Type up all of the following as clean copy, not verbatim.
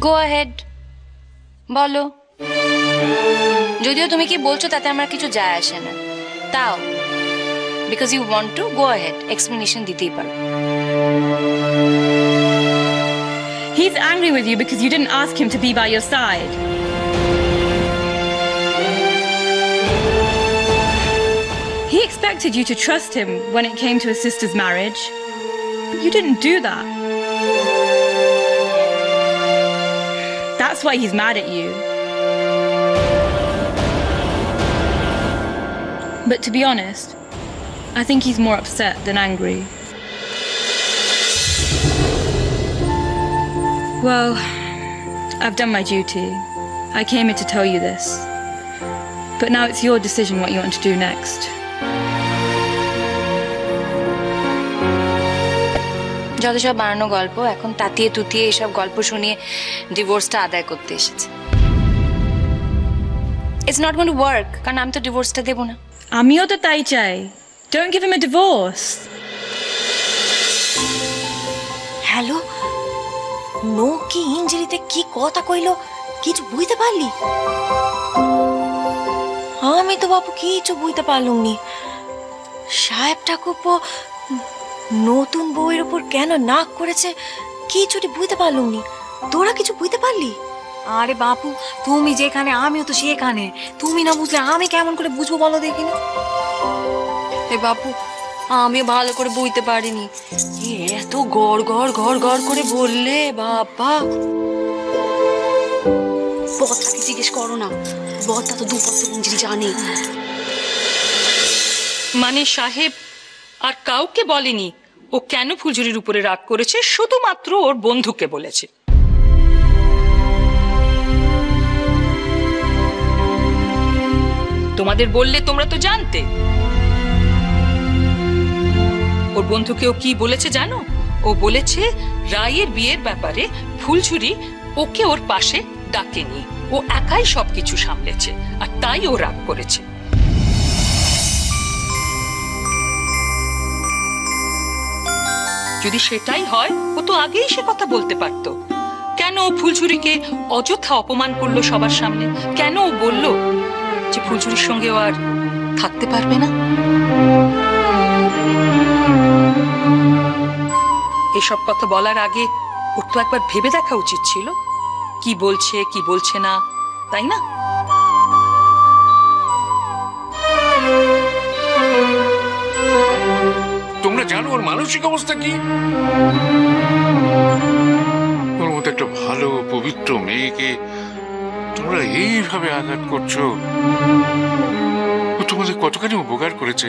Go ahead, বলো। যদিও তুমি কি বলছো তাতে আমার কিছু যায় আসে না, তাও because you want to go ahead, explanation দিতেই পারো। He's angry with you because you didn't ask him to be by your side. He expected you to trust him when it came to his sister's marriage, but you didn't do that. That's why he's mad at you. But to be honest, I think he's more upset than angry. Well, I've done my duty. I came here to tell you this. But now it's your decision what you want to do next. যত সব বানানো গল্প, এখন তাতিয়ে তুতিয়ে এসব গল্প শুনিয়ে ডিভোর্সটা আদায় করতে এসেছে। It's not going to work, কারণ আমি তো ডিভোর্সটা দেব না। আমিও তো তাই চাই। Don't give him a divorce. Hello, no কি ইঞ্জুরিতে কি কথা কইলো কিছু বুঝতে পারলি? আমি তো বাপু কিছু বুঝতে পারলুম নি। সাহেব ঠাকুরপো নতুন বউয়ের উপর কেন নাক করেছে কিছুটি বুঝতে পারলুম নি। তোরা কিছু বুঝতে পারলি? আরে বাপু, তুমি যেখানে আমিও তো সেখানে, তুমি না বুঝলে আমি কেমন করে বুঝবো বলো দেখি না। এ বাপু, আমি ভালো করে বুঝতে পারিনি। এত গড় গড় গড় গড় করে বললে বাবা। বদটাকে জিজ্ঞেস করো না, বদটা তো দুপত্র ইঞ্জিন জানে। মানে সাহেব আর কাউকে বলেনি ও কেন ফুলঝুরির উপরে রাগ করেছে, শুধুমাত্র ওর বন্ধুকে বলেছে। তোমাদের বললে তোমরা তো জানতে। ওর বন্ধুকে ও কি বলেছে জানো? ও বলেছে রায়ের বিয়ের ব্যাপারে ফুলঝুরি ওকে ওর পাশে ডাকেনি, ও একাই সবকিছু সামলেছে, আর তাই ও রাগ করেছে। যদি সেটাই হয় ও তো আগেই সে কথা বলতে পারতো। কেন ও ফুলঝুরিকে অযথা অপমান করলো সবার সামনে? কেন ও বলল যে ফুলঝুরির সঙ্গে ও আর থাকতে পারবে না? এসব কথা বলার আগে ওর তো একবার ভেবে দেখা উচিত ছিল কি বলছে কি বলছে না, তাই না? তোমরা জানো ওর মানসিক অবস্থা কি? ওর মতো একটা ভালো পবিত্র মেয়েকে তোমরা এইভাবে আঘাত করছো। ও তোমাদের কতখানি উপকার করেছে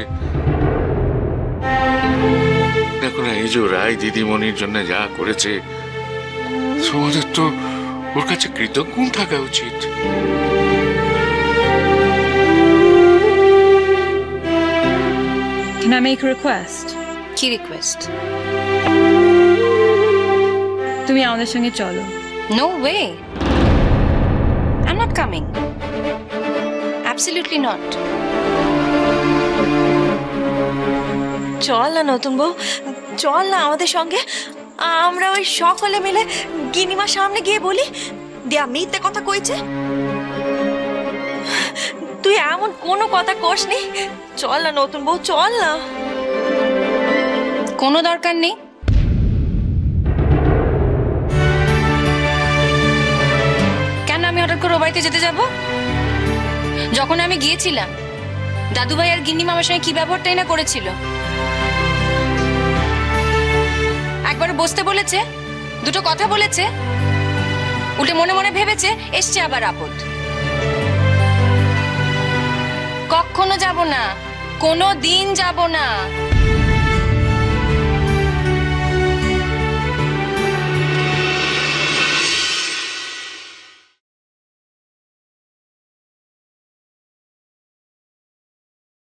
দেখো না। এই যে রায় দিদিমণির জন্য যা করেছে, তোমাদের তো ওর কাছে কৃতজ্ঞ থাকা উচিত। Can I make a request? কি রিকোয়েস্ট? তুমি আমাদের সঙ্গে চলো। No way. I'm not coming. Absolutely not. চল না নতুন বউ, চল না আমাদের সঙ্গে। আমরা ওই সকলে মিলে গিনিমার সামনে গিয়ে বলি দেয়া মিথ্যে কথা কইছে। তুই এমন কোনো কথা কসনি। চল না নতুন বউ, চল না। কোনো দরকার নেই। কেন আমি হঠাৎ করে ও বাড়িতে যেতে যাব? যখন আমি গিয়েছিলাম দাদুভাই আর গিন্নি মামার সঙ্গে কি ব্যবহারটাই না করেছিল। একবার বসতে বলেছে, দুটো কথা বলেছে, উল্টে মনে মনে ভেবেছে এসছে আবার আপদ। কখনো যাব না, কোনো দিন যাব না।